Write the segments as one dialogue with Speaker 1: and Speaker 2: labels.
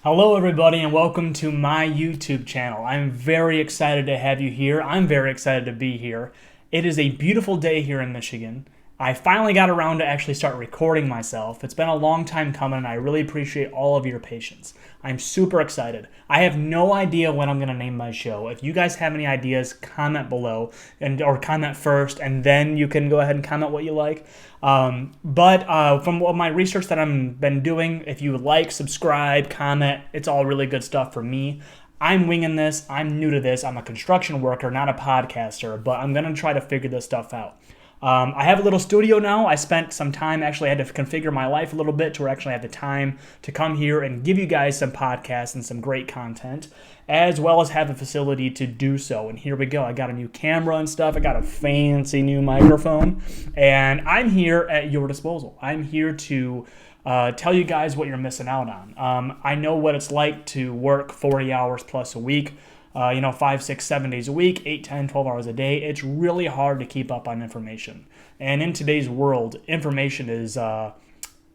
Speaker 1: Hello everybody and welcome to my YouTube channel. I'm very excited to have you here. I'm very excited to be here. It is a beautiful day here in Michigan. I finally got around to actually start recording myself. It's been a long time coming and I really appreciate all of your patience. I'm super excited. I have no idea what I'm going to name my show. If you guys have any ideas, comment below or comment first and then you can go ahead and comment what you like. But from my research that I've been doing, if you like, subscribe, comment, it's all really good stuff for me. I'm winging this. I'm new to this. I'm a construction worker, not a podcaster, but I'm going to try to figure this stuff out. I have a little studio now. I spent some time, actually I had to configure my life a little bit to actually have the time to come here and give you guys some podcasts and some great content, as well as have a facility to do so. And here we go. I got a new camera and stuff. I got a fancy new microphone, and I'm here at your disposal. I'm here to tell you guys what you're missing out on. I know what it's like to work 40 hours plus a week. 5, 6, 7 days a week, 8, 10, 12 hours a day. It's really hard to keep up on information. And in today's world, information is,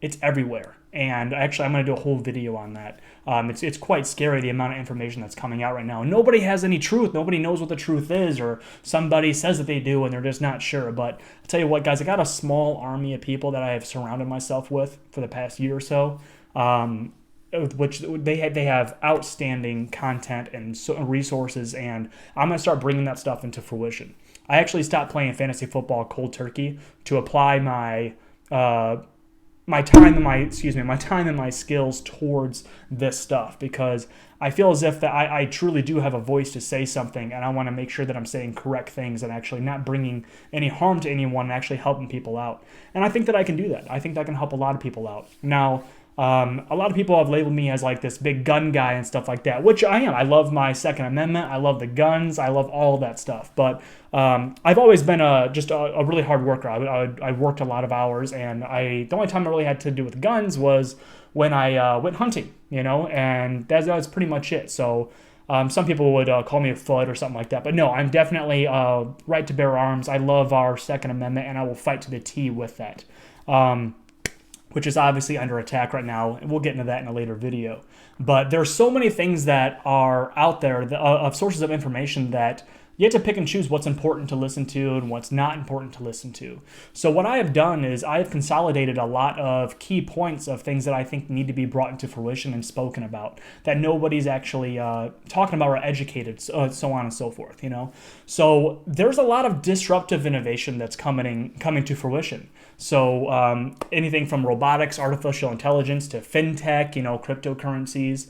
Speaker 1: it's everywhere. And actually, I'm going to do a whole video on that. It's quite scary, the amount of information that's coming out right now. Nobody has any truth. Nobody knows what the truth is, or somebody says that they do and they're just not sure. But I'll tell you what, guys, I got a small army of people that I have surrounded myself with for the past year or so. Which they have outstanding content and resources, and I'm going to start bringing that stuff into fruition. I actually stopped playing fantasy football cold turkey to apply my time and my skills towards this stuff, because I feel as if that I truly do have a voice to say something, and I want to make sure that I'm saying correct things and actually not bringing any harm to anyone and actually helping people out. And I think that I can do that. I think that I can help a lot of people out. Now, a lot of people have labeled me as like this big gun guy and stuff like that, which I am. I love my Second Amendment. I love the guns. I love all of that stuff. But I've always been just a really hard worker. I worked a lot of hours, and the only time I really had to do with guns was when I went hunting, and that was pretty much it. So some people would call me a FUD or something like that. But no, I'm definitely right to bear arms. I love our Second Amendment, and I will fight to the T with that. Which is obviously under attack right now, and we'll get into that in a later video. But there are so many things that are out there of sources of information that you have to pick and choose what's important to listen to and what's not important to listen to. So what I have done is I have consolidated a lot of key points of things that I think need to be brought into fruition and spoken about, that nobody's actually talking about or educated, so on and so forth. So there's a lot of disruptive innovation that's coming to fruition. So anything from robotics, artificial intelligence, to fintech, cryptocurrencies.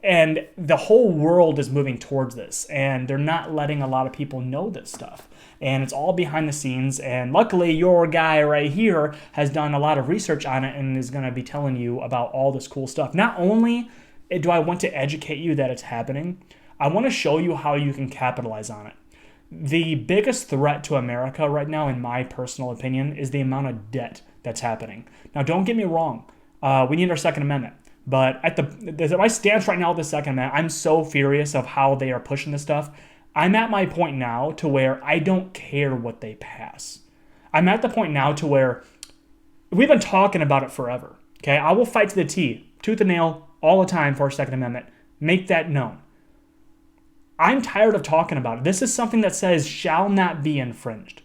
Speaker 1: And the whole world is moving towards this, and they're not letting a lot of people know this stuff. And it's all behind the scenes, and luckily your guy right here has done a lot of research on it and is going to be telling you about all this cool stuff. Not only do I want to educate you that it's happening, I want to show you how you can capitalize on it. The biggest threat to America right now, in my personal opinion, is the amount of debt that's happening. Now, don't get me wrong. We need our Second Amendment. But at my stance right now with the Second Amendment, I'm so furious of how they are pushing this stuff. I'm at my point now to where I don't care what they pass. I'm at the point now to where we've been talking about it forever. Okay, I will fight to the T, tooth and nail, all the time for our Second Amendment. Make that known. I'm tired of talking about it. This is something that says shall not be infringed.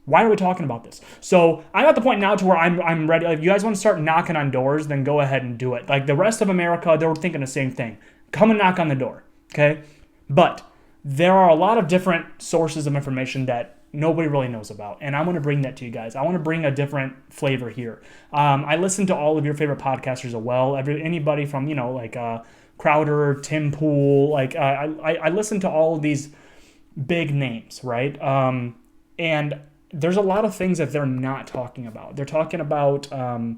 Speaker 1: Why are we talking about this? So I'm at the point now to where I'm ready. If you guys want to start knocking on doors, then go ahead and do it. Like the rest of America, they were thinking the same thing. Come and knock on the door, okay? But there are a lot of different sources of information that nobody really knows about, and I want to bring that to you guys. I want to bring a different flavor here. I listen to all of your favorite podcasters as well. Anybody from Crowder, Tim Pool. I listen to all of these big names, right? And there's a lot of things that they're not talking about. They're talking about, I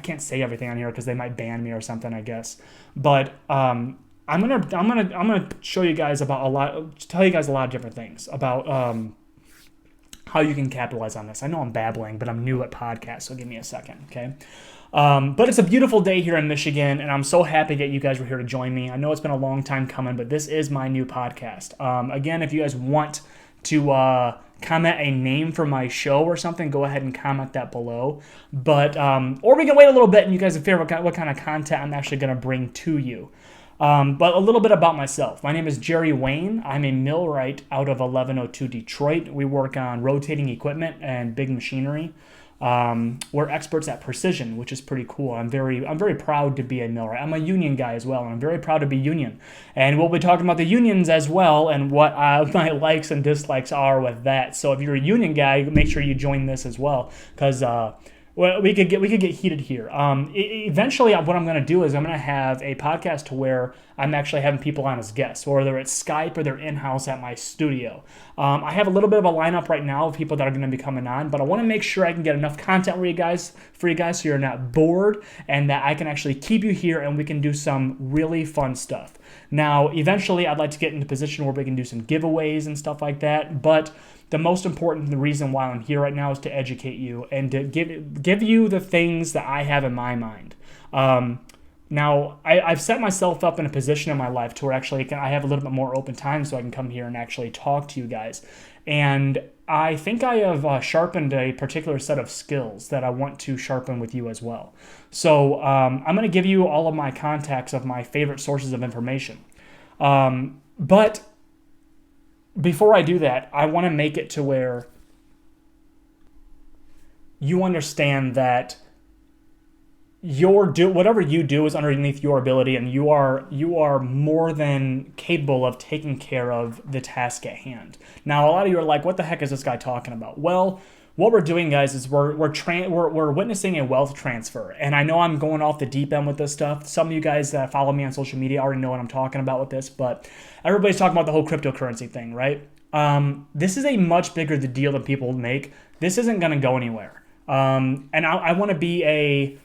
Speaker 1: can't say everything on here because they might ban me or something, I guess. But I'm gonna show you guys tell you guys a lot of different things about how you can capitalize on this. I know I'm babbling, but I'm new at podcasts, so give me a second, okay? But it's a beautiful day here in Michigan, and I'm so happy that you guys were here to join me. I know it's been a long time coming, but this is my new podcast. Again, if you guys want to comment a name for my show or something, go ahead and comment that below. But or we can wait a little bit and you guys can figure out what kind of content I'm actually going to bring to you. But a little bit about myself. My name is Jerry Wayne. I'm a millwright out of 1102 Detroit. We work on rotating equipment and big machinery. We're experts at precision, which is pretty cool. I'm very proud to be a millwright. I'm a union guy as well, and I'm very proud to be union. And we'll be talking about the unions as well and what my likes and dislikes are with that. So if you're a union guy, make sure you join this as well, because we could get heated here. Eventually, what I'm going to do is I'm going to have a podcast to where I'm actually having people on as guests, whether it's Skype or they're in-house at my studio. I have a little bit of a lineup right now of people that are going to be coming on, but I want to make sure I can get enough content for you guys so you're not bored and that I can actually keep you here and we can do some really fun stuff. Now, eventually, I'd like to get into a position where we can do some giveaways and stuff like that, but the most important reason why I'm here right now is to educate you and to give you the things that I have in my mind. Now, I've set myself up in a position in my life to where actually I have a little bit more open time so I can come here and actually talk to you guys. And I think I have sharpened a particular set of skills that I want to sharpen with you as well. So I'm going to give you all of my contacts of my favorite sources of information. But before I do that, I want to make it to where you understand that whatever you do is underneath your ability, and you are more than capable of taking care of the task at hand. Now, a lot of you are like, "What the heck is this guy talking about?" Well, what we're doing, guys, is we're witnessing a wealth transfer, and I know I'm going off the deep end with this stuff. Some of you guys that follow me on social media already know what I'm talking about with this, but everybody's talking about the whole cryptocurrency thing, right? This is a much bigger deal than people make. This isn't going to go anywhere, and I want to be a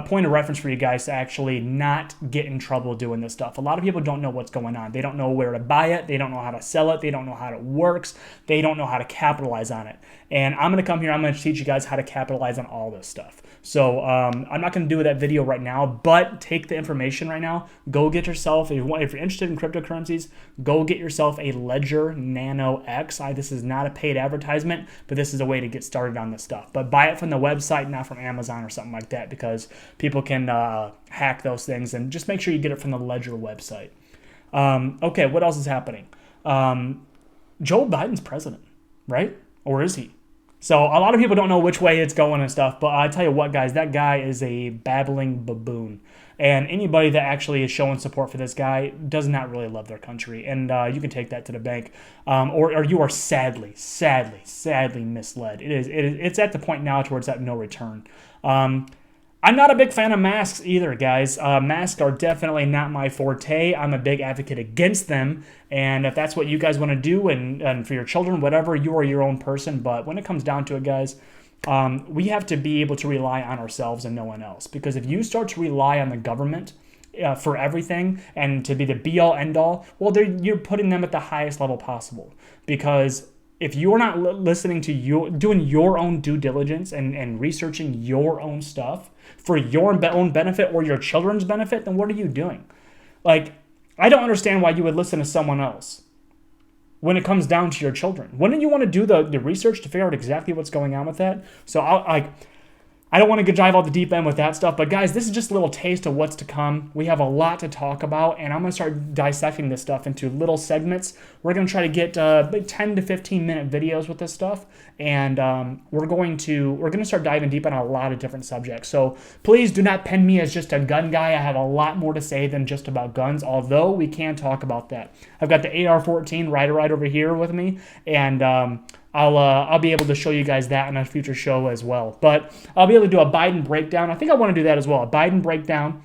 Speaker 1: point of reference for you guys to actually not get in trouble doing this stuff. A lot of people don't know what's going on. They don't know where to buy it. They don't know how to sell it. They don't know how it works. They don't know how to capitalize on it. And I'm going to come here. I'm going to teach you guys how to capitalize on all this stuff. So I'm not going to do that video right now, but take the information right now. Go get yourself, if you're interested in cryptocurrencies, go get yourself a Ledger Nano X. This is not a paid advertisement, but this is a way to get started on this stuff. But buy it from the website, not from Amazon or something like that, because people can hack those things. And just make sure you get it from the Ledger website. Okay, what else is happening? Joe Biden's president, right? Or is he? So a lot of people don't know which way it's going and stuff, but I tell you what, guys, that guy is a babbling baboon. And anybody that actually is showing support for this guy does not really love their country. And you can take that to the bank. Or you are sadly misled. It's at the point now towards that no return. I'm not a big fan of masks either, guys. Masks are definitely not my forte. I'm a big advocate against them. And if that's what you guys want to do and for your children, whatever, you are your own person. But when it comes down to it, guys, we have to be able to rely on ourselves and no one else. Because if you start to rely on the government for everything and to be the be-all, end-all, well, you're putting them at the highest level possible. Because if you're not listening to doing your own due diligence and researching your own stuff for your own benefit or your children's benefit, then what are you doing? Like, I don't understand why you would listen to someone else when it comes down to your children. Wouldn't you want to do the research to figure out exactly what's going on with that? So I don't want to dive all the deep end with that stuff, but guys, this is just a little taste of what's to come. We have a lot to talk about, and I'm going to start dissecting this stuff into little segments. We're going to try to get 10 to 15 minute videos with this stuff, and we're going to start diving deep on a lot of different subjects. So please do not pen me as just a gun guy. I have a lot more to say than just about guns, although we can talk about that. I've got the AR-14 right over here with me, and I'll be able to show you guys that in a future show as well. But I'll be able to do a Biden breakdown. I think I want to do that as well. A Biden breakdown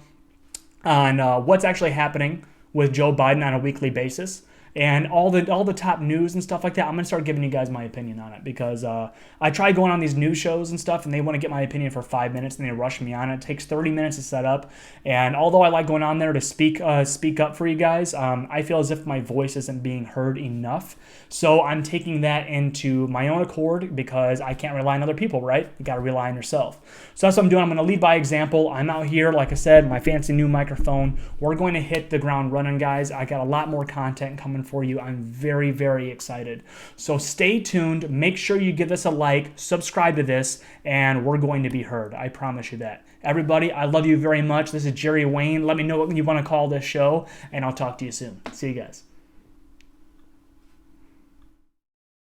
Speaker 1: on what's actually happening with Joe Biden on a weekly basis. And all the top news and stuff like that, I'm going to start giving you guys my opinion on it, because I try going on these news shows and stuff, and they want to get my opinion for 5 minutes, and they rush me on it. It takes 30 minutes to set up, and although I like going on there to speak up for you guys, I feel as if my voice isn't being heard enough. So I'm taking that into my own accord, because I can't rely on other people, right? You got to rely on yourself. So that's what I'm doing. I'm going to lead by example. I'm out here, like I said, my fancy new microphone. We're going to hit the ground running, guys. I got a lot more content coming for you. I'm very, very excited. So stay tuned. Make sure you give us a like, subscribe to this, and we're going to be heard. I promise you that. Everybody, I love you very much. This is Jerry Wayne. Let me know what you want to call this show, and I'll talk to you soon. See you guys.